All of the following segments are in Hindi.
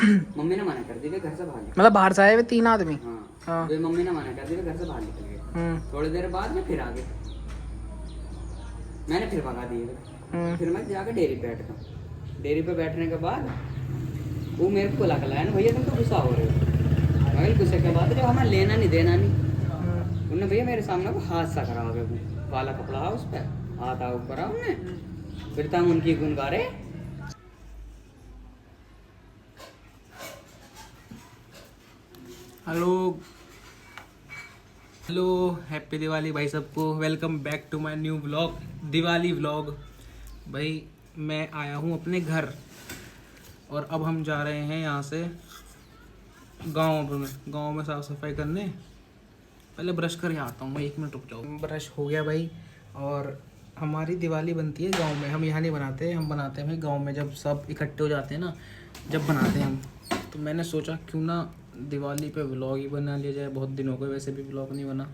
मम्मी ने मना कर दी, वे घर से बाहर निकल मतलब बाहर से आए हुए 3 आदमी। गए। हाँ हाँ। वे मम्मी ने मना कर दी, वे घर से बाहर निकल गए। थोड़ी देर बाद में फिर आ गए, मैंने फिर भगा दिए। फिर मैं जाकर डेयरी पे बैठ गया। डेयरी पे बैठने के बाद वो मेरे को लग रहा है, भैया तुम तो गुस्सा हो रहे हो। मैं गुस्से के बाद जब हमें लेना नहीं देना नहीं, उन्होंने भैया मेरे सामने को हाथ सा करा हुआ वाला कपड़ा है उस पर हाथ आ ऊपर हमने, फिर तम उनकी गुन गा रहे। हेलो हेलो, हैप्पी दिवाली भाई सबको। Welcome back to my new vlog, Diwali vlog. भाई मैं आया हूँ अपने घर और अब हम जा रहे हैं यहाँ से गांव में साफ़ सफाई करने। पहले ब्रश कर आता हूँ मैं, 1 मिनट रुक जाओ। ब्रश हो गया भाई। और हमारी दिवाली बनती है गांव में, हम यहाँ नहीं बनाते, हम बनाते हैं भाई गांव में। जब सब इकट्ठे हो जाते हैं ना, जब बनाते हैं हम, तो मैंने सोचा क्यों ना दिवाली पे व्लॉग ही बना लिया जाए। बहुत दिन हो गए वैसे भी व्लॉग नहीं बना।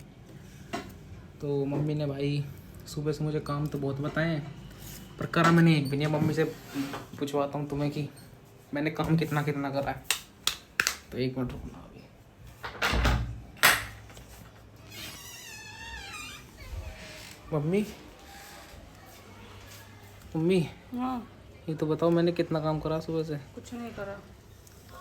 तो मम्मी ने भाई सुबह से मुझे काम तो बहुत बताए हैं, पर करा मैंने एक भी नहीं। मम्मी से पूछवाता हूँ तुम्हें कि मैंने काम कितना कितना करा है। तो 1 मिनट रुकना अभी। मम्मी मम्मी, हाँ, ये तो बताओ मैंने कितना काम करा सुबह से। कुछ नहीं करा।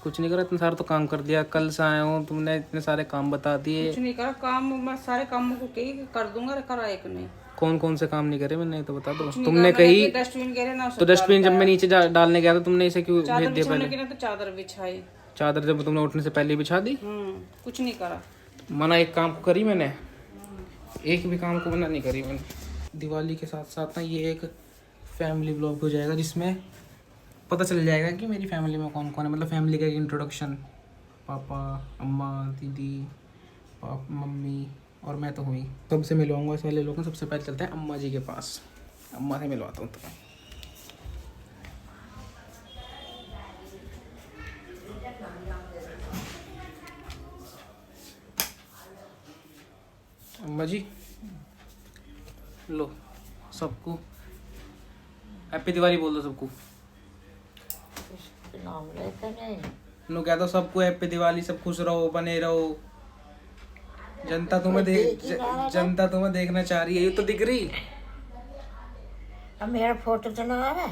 कुछ नहीं करा? इतना सारा तो काम कर दिया। कल से आया हूँ, तुमने इतने सारे काम बता दिए। कुछ नहीं करा काम, मैं सारे कामों को कही कर दूंगा, करा एक नहीं। कौन कौन से काम नहीं करे मैंने, तो बता दो। कुछ नहीं तुमने करा, मैंने कही तो डस्टबिन गिरे ना, तो डस्टबिन जब मैं नीचे डालने गया था, तुमने इसे क्यों चादर भेज दिया बिछाने पहले? की ना तो चादर बिछाई। चादर जब तुमने उठने से पहले ही बिछा दी। कुछ नहीं करा। मना एक काम को करी मैंने, एक भी काम को मना नहीं करी मैंने। दिवाली के साथ साथ ना ये एक फैमिली ब्लॉग हो जाएगा, जिसमें पता चल जाएगा कि मेरी फैमिली में कौन कौन है। मतलब फैमिली का एक इंट्रोडक्शन, पापा, अम्मा, दीदी, मम्मी और मैं तो हुई। सबसे मिलवाऊंगा इस वाले लोग। सबसे पहले चलते हैं अम्मा जी के पास, अम्मा से मिलवाता हूँ तुम्हें। अम्मा जी लो, सबको हैप्पी दिवाली बोल दो सबको। नो कह दो सबको हैप्पी दिवाली, सब खुश रहो, बने रहो। जनता तुम्हें देखना चाह रही है, ये तो दिख रही। अब मेरा फोटो तो ना आवे।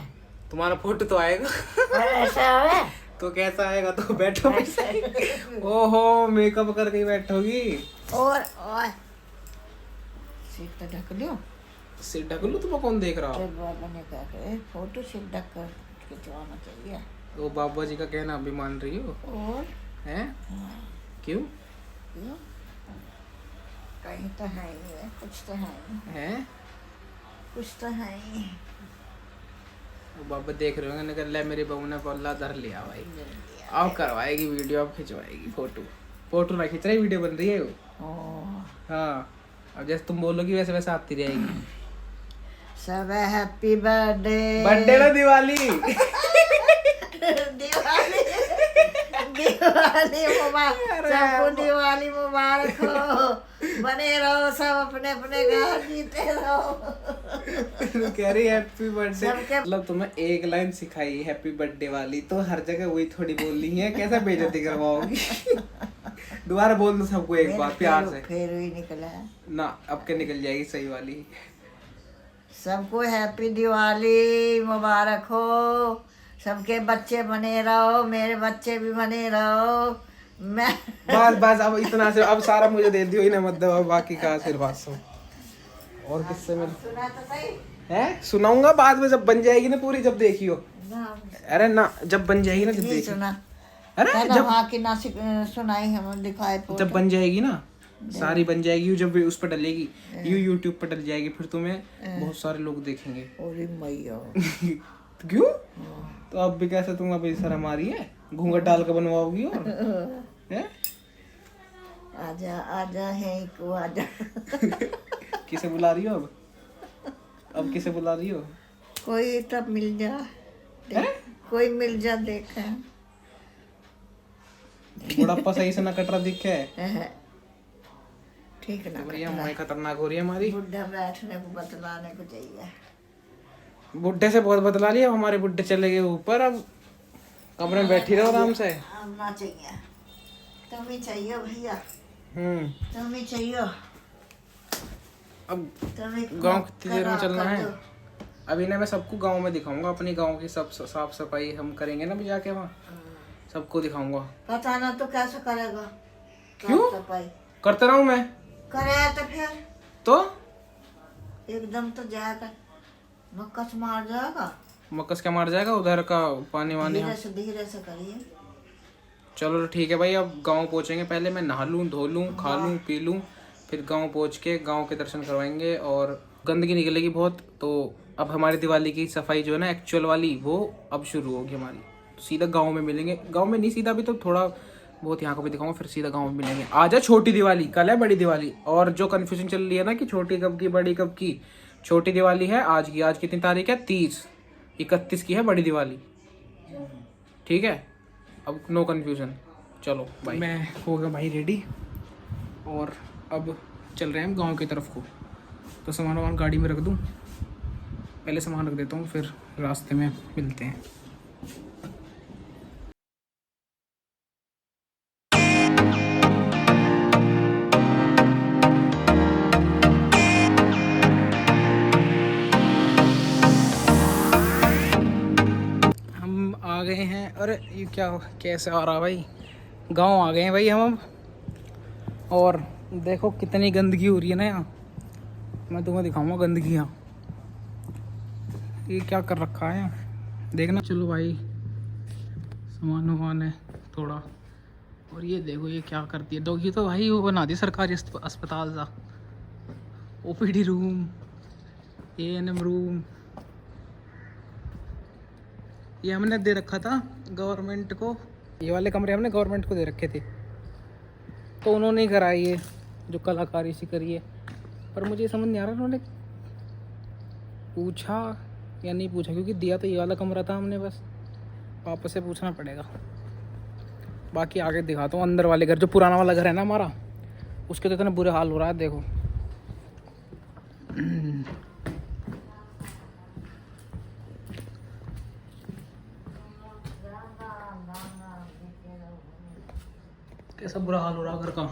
तुम्हारा फोटो तो आएगा। ऐसा आवे तो कैसा आएगा? तो बैठो ओहो, मेकअप करके बैठोगी। और सिर तो ढक लो। सिर ढक लो, तुम्हें कौन देख रहा हो? बाबा ने कहा कि फोटो सिर ढक कर खिंचवाना चाहिए। तो बाबा जी का कहना अभी मान रही हो? और हैं? क्यों? क्यों? कहीं तो है ही है, कुछ तो है ही। हैं? कुछ तो है ही। वो बाबा देख रहे होंगे, निकल ले मेरी बहू ने पल्ला धर लिया भाई। अब करवाएगी वीडियो, अब खिंचवाएगी फोटो ना खींच रही, वीडियो बन रही है वो। हाँ, अब जैसे तुम बोलोगी वैसे वैसे आती रहेगी। सब हैप्पी बर्थडे। बर्थडे ना दिवाली। दिवाली मुबारक, सबको दिवाली मुबारक हो। बने रहो सब अपने अपने घर, जीते रहो। कह रही हैप्पी बर्थडे, मतलब तुम्हें एक लाइन सिखाई हैप्पी बर्थडे वाली, तो हर जगह वही थोड़ी बोलनी है। कैसा बेइज्जती करवाओगी? दोबारा बोल दो सबको एक बार प्यार से। फिर ही निकला है ना, अब के निकल जाएगी सही वाली। सबको हैप्पी दिवाली मुबारक हो। सबके बच्चे बने रहो, मेरे बच्चे भी बने रहो। मैं बस अब इतना से, अब सारा मुझे दे दियो, इन्हें मत दो, बाकी का आशीर्वाद सो। और किससे मिल सुना तो सही है? सुनाऊंगा बाद में, जब बन जाएगी ना पूरी, जब देखियो। ना, अरे ना, जब बन जाएगी ना, जब नहीं देखियो। सुना। अरे जब वहाँ की ना सुनाई, हम दिखाए जब बन जाएगी ना, सारी बन जाएगी, जब उस पर डलेगी, यूट्यूब पर डल जाएगी, फिर तुम्हें बहुत सारे लोग देखेंगे। अरे मैया। क्यों? तो अब भी कैसे तुम अभी शर्म आ रही है? घूंघट डाल के बनवाओगी और हैं? आजा आजा है को आजा। किसे बुला रही हो अब किसे बुला रही हो? कोई तब मिल जा, कोई मिल जा, देखा बुढ़ापा सही से ना कट रहा दिखे। ठीक ना, भैया मैं खतरनाक हो रही है हमारी। बुढ़ा बैठने को बतलाने को चाहिए। बुढ़े से बहुत बदला लिया, हमारे बुढ़े चले गए ऊपर। अब कमरे में बैठी रहो आराम से। अब ना चाहिए, तुम ही चाहिए भैया, हम्म। तुम ही चाहिए, अब तुम ही गांव कितनी देर में चलना कर है? दो। अभी ना मैं सबको गांव में दिखाऊंगा, अपनी गांव की सब साफ सफाई हम करेंगे ना भी जाके वहाँ, सबको दिखाऊंगा। पता ना तो कैसे करेगा? क्यों? साफ सफाई करता रहूं मैं करे तो फिर तो एकदम तो जाएगा, मक्का से मार जाएगा। मक्कस क्या मार जाएगा उधर का पानी वानी। धीरे से करिए। चलो ठीक है भाई, अब गांव पहुंचेंगे, पहले मैं नहा लूँ, धो लूँ, खा लूँ, पी लूँ, फिर गांव पहुंच के गांव के दर्शन करवाएंगे। और गंदगी निकलेगी बहुत, तो अब हमारी दिवाली की सफाई जो है ना एक्चुअल वाली, वो अब शुरू होगी हमारी। तो सीधा गांव में मिलेंगे, गांव में नहीं सीधा, अभी तो थोड़ा बहुत यहाँ को भी दिखाऊंगा, फिर सीधा गांव में मिलेंगे। आज है छोटी दिवाली, कल है बड़ी दिवाली। और जो कन्फ्यूजन चल रही है ना कि छोटी कब की बड़ी कब की, छोटी दिवाली है आज की। आज कितनी तारीख है? 30, 31 की है बड़ी दिवाली। ठीक है, अब नो कन्फ्यूजन। चलो भाई, मैं हो गया भाई रेडी, और अब चल रहे हैं हम गांव की तरफ को। तो सामान गाड़ी में रख दूं, पहले सामान रख देता हूँ, फिर रास्ते में मिलते हैं। हम आ गए हैं। अरे ये क्या कैसे आ रहा भाई, गांव आ गए हैं भाई हम अब। और देखो कितनी गंदगी हो रही है ना यहाँ, मैं तुम्हें दिखाऊंगा गंदगी यहाँ। ये क्या कर रखा है देखना। चलो भाई, सामान वामान है थोड़ा। और ये देखो ये क्या करती है डॉगी, तो भाई वो बना दी सरकारी अस्पताल सा। ओपीडी रूम, एएनएम रूम, ये हमने दे रखा था गवर्नमेंट को। ये वाले कमरे हमने गवर्नमेंट को दे रखे थे, तो उन्होंने ही कराई है जो कलाकारी सी करी है। पर मुझे समझ नहीं आ रहा उन्होंने पूछा या नहीं पूछा, क्योंकि दिया तो ये वाला कमरा था हमने, बस वापस से पूछना पड़ेगा। बाकी आगे दिखाता हूँ अंदर वाले घर, जो पुराना वाला घर है ना हमारा, उसके तो इतना बुरे हाल हो रहा है देखो। कैसा बुरा हाल हो रहा घर का।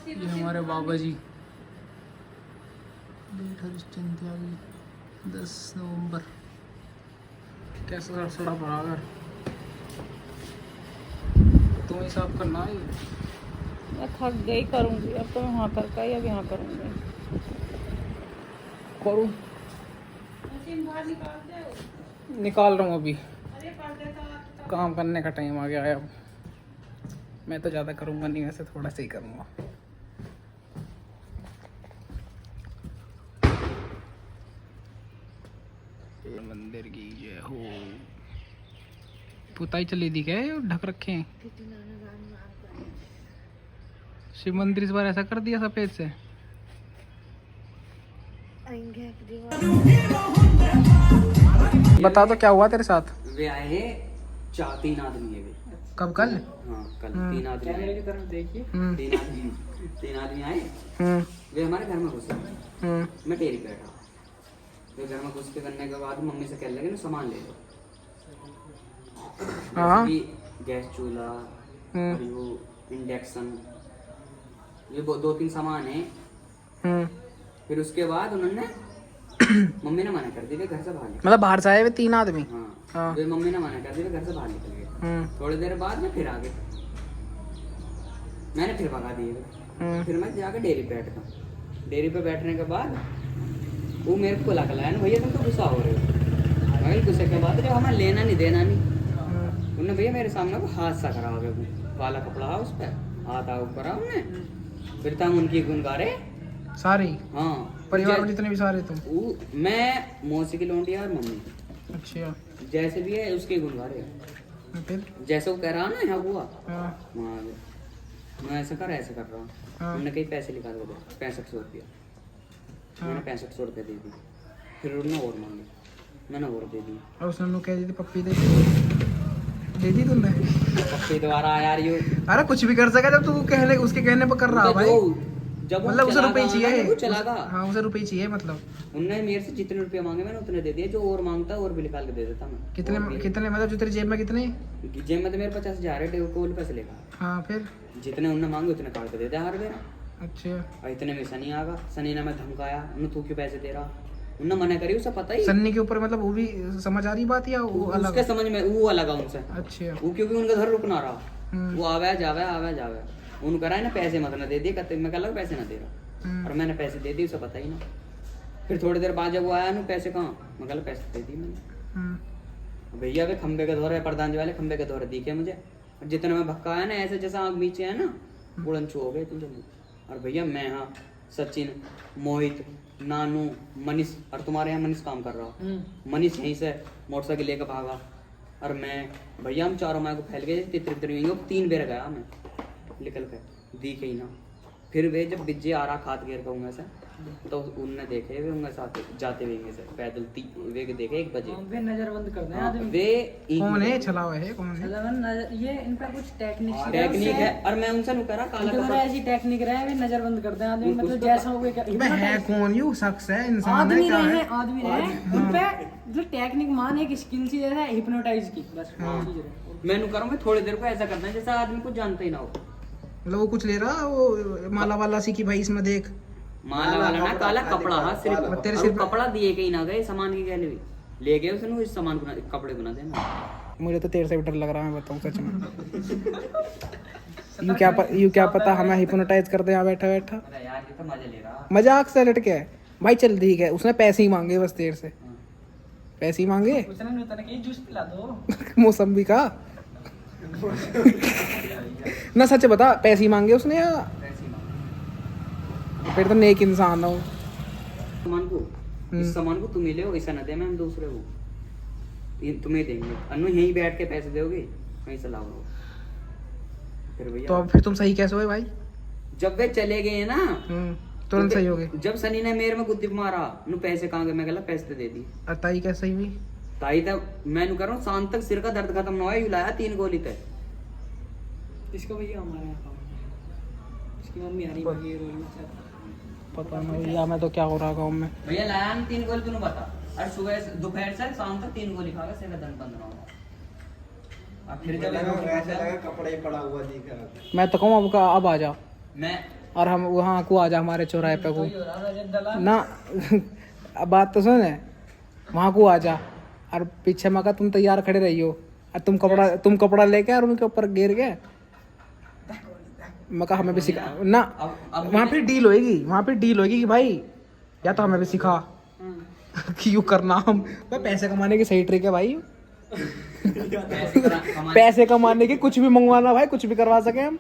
ये हमारे बाबा जी, डेट हरिश्चंद त्यागी 10 नवंबर। कैसा सड़ा पड़ा घर, तुम ही साफ करना है। मैं थक गई, करूँगी अब तो। मैं वहाँ करके अब यहाँ करूँगी। करूँ, निकाल रहा हूँ अभी, काम करने का टाइम आ गया है अब। मैं तो ज़्यादा करूँगा नहीं, वैसे थोड़ा सा ही करूँगा। मंदिर की जय हो। पुताई चली दी क्या, ढक रखे हैं शिव मंदिर इस बार ऐसा कर दिया सफेद से। बता तो क्या हुआ तेरे साथ? वे आए हैं 3 आदमी है वे। कब? कल? हाँ कल 3 आदमी आए। की तरफ देखिए, 3 आदमी आए। वे हमारे घर में घुसे। मैं टेरी पे बैठा, वे घर में घुस के करने के बाद मम्मी से कहने लगे ना सामान ले लो। हाँ। गैस चूल्हा और वो इंडक्शन, ये 2-3 सामान है। फिर उसके बाद उन्होंने मम्मी ने मना कर दी, वे घर से बाहर निकल। मतलब बाहर से आए हुए 3 आदमी? हाँ। वे मम्मी ने मना कर दी, वे घर से बाहर निकल गए। थोड़ी देर बाद में फिर आ गए, मैंने फिर भगा दिए। फिर मैं जाकर डेयरी पे बैठ गया। डेयरी पे बैठने के बाद वो मेरे को लगा लाया, भैया तुम तो गुस्सा हो रहे हो। भाई गुस्से के बाद जब हमें लेना नहीं देना नहीं, उन्होंने भैया मेरे सामने को हादसा करा हो गया, काला कपड़ा है उस पर, हाथ ऊपर हमने। फिर हम उनकी गुन गा रहे सारे? हाँ, परिवार में जितने भी सारे तुम? मैं, मौसी की लौंडी और मम्मी। अच्छा। जैसे भी है उसके गुन गा रहे। फिर जैसे वो कह रहा ना यहाँ हुआ, हाँ। वहाँ मैं ऐसा कर रहा हूँ। उन्होंने कई पैसे निकाल के दिए, 6500 रुपया। मैंने 6500 रुपये दे दी। फिर उन्होंने और मांगे, मैंने और दे दी। और उसने कह दी थी पप्पी दे दी तुमने? पप्पी दोबारा यार, ये अरे कुछ भी कर सका जब तू कहने उसके कहने पर कर रहा भाई। जब वो मतलब उसे चला रुपए गया चाहिए, ना, वो चला गया। हाँ उसे रुपए चाहिए मतलब। उनने मेरे से जितने रुपए मांगे मैंने उतने दे दिए, जो और मांगता और भी निकाल के दे देता मैं। कितने और भी- कितने मतलब जो तेरी जेब में कितने? जेब में तो मेरे 50,000 है, डेढ़ कोल पैसे लेगा। हाँ फिर? जितने उनने मांगे उतने काट के दे दिया हर बेरा। अच्छा। और इतने में सनी आ गया, सनी ने मैं धमकाया, उन्हें तू क्यों पैसे दे रहा, उन्हें मना करी, उसे पता ही। सन्नी के ऊपर मतलब वो भी समझ आ रही बात या वो अलग? उसके समझ में वो अलग है उनसे। अच्छा। वो क्योंकि उनका घर रुक ना रहा, वो आवे जावे उन करा है ना, पैसे मत ना दे दिए, कहते मैं कल पैसे ना दे रहा, और मैंने पैसे दे दिए, उसे पता ही ना। फिर थोड़ी देर बाद जब वो आया ना, पैसे कहाँ, मैं कल पैसे दे दिए मैंने। भैया वे खंबे के दौरे, प्रधान जी वाले खंबे के दौरे दिखे मुझे, और जितने में भक्का है ना, ऐसे जैसा आग नीचे है ना, उड़नछू हो गए तुझे। और भैया मैं, हाँ सचिन, मोहित, नानू, मनीष, और तुम्हारे यहाँ मनीष काम कर रहा, मनीष यहीं से मोटरसाइकिल लेकर भागा, और मैं भैया हम चारों माँ को फैल गए, तितर 3 बेर गया मैं निकल कर, दिखे ही ना। फिर वे जब बिज्जे आ रहा खात घेर कहूँगा से, तो उनने देखे वे उनके साथ जाते हुए से पैदल वे देखे 1 बजे। वे नजर बंद कर दें हाँ, आदमी। वे कौन है छला हुआ है? कौन है? ये इनका कुछ टेक्निक है, और मैं उनसे नु करा काला कपड़ा। ऐसी टेक्निक रहे, वे नजर बंद कर दें आदमी, कुछ मतलब तो जैसा हो बे है कौन? यू शख्स है, इंसान है, आदमी क्या रहे है? हैं, आदमी रहे उन पे जो टेक्निक मान एक स्किल सी जैसा हिप्नोटाइज की, बस वो चीज रहे। मैं नु करूँ, मैं थोड़ी देर को ऐसा करना है जैसा आदमी कुछ जानता ही ना हो। मतलब वो कुछ ले रहा, वो माला वाला सी की भाई इसमें देख। माला वाला ना, काला कपड़ा, हाँ सिर्फ, और तेरे और सिर वो पे- कपड़ा दिए के ही ना गए, सामान की गैले भी ले गए उसने, इस सामान को कपड़े बना देना। मुझे तो तेरे से भी डर लग रहा है, मैं बताऊँ सच में। यू क्या पता हमें हिप्नोटाइज कर दे यहाँ बैठा बैठा। अरे यार ये तो मजा ले रहा। मजाक से लटके है भाई, चल ठीक है, उसने पैसे ही मांगे बस तेरे से, हाँ। पैसे ही मांगे। उसने नहीं बताया कि जूस पिला दो। मौसम्बी का ना, सच बता, पैसे ही मांगे उसने या पैसे मांगे। फिर तो नेक इंसान हो। सामान को, इस सामान को तुम ले लो, ऐसा ना दे मैं हम दूसरे को, ये तुम्हें देंगे, अनु यहीं बैठ के पैसे दोगे, वहीं से लाओ। फिर भैया तो अब फिर तुम सही कैसे हुए भाई? जब वे चले गए ना, तुरंत सही हो गए। जब सनी ने मेरे में गुद्दी मारा, नु पैसे कहाँ गए, मैं कहला पैसे तो दे दी। अताई कैसे सही हुई? ताई तक मैं नु कर रहा हूँ, शाम तक सिर का दर्द खत्म ना हुआ, यू लाया 3 गोली तक। इसको भैया हमारे यहाँ खाओ। इसकी मम्मी हरी मगी रोल पता नहीं या मैं तो क्या हो रहा गाँव में। भैया लाया हम 3 गोली, तूने बता, और सुबह दोपहर से शाम तक 3 गोली खा गया, सिर का दर्द बंद ना हुआ। और फिर जब कपड़ा ही पड़ा हुआ दिख रहा था। मैं तो कहूँ अब आ जा, मैं और हम वहाँ को आ जा, हमारे चौराहे पे को ना। अब बात तो सुन, वहाँ को आ जा, और पीछे मैं कहा तुम तैयार खड़े रही हो, और तुम कपड़ा लेके और उनके ऊपर गिर गए। मैं कहा हमें भी सिखा ना, अब वहाँ पे डील होएगी कि भाई या तो हमें भी सिखा कि यूँ करना। हम भाई पैसे कमाने की सही ट्रिक है भाई, पैसे कमाने की कुछ भी मंगवाना भाई, कुछ भी करवा सके हम।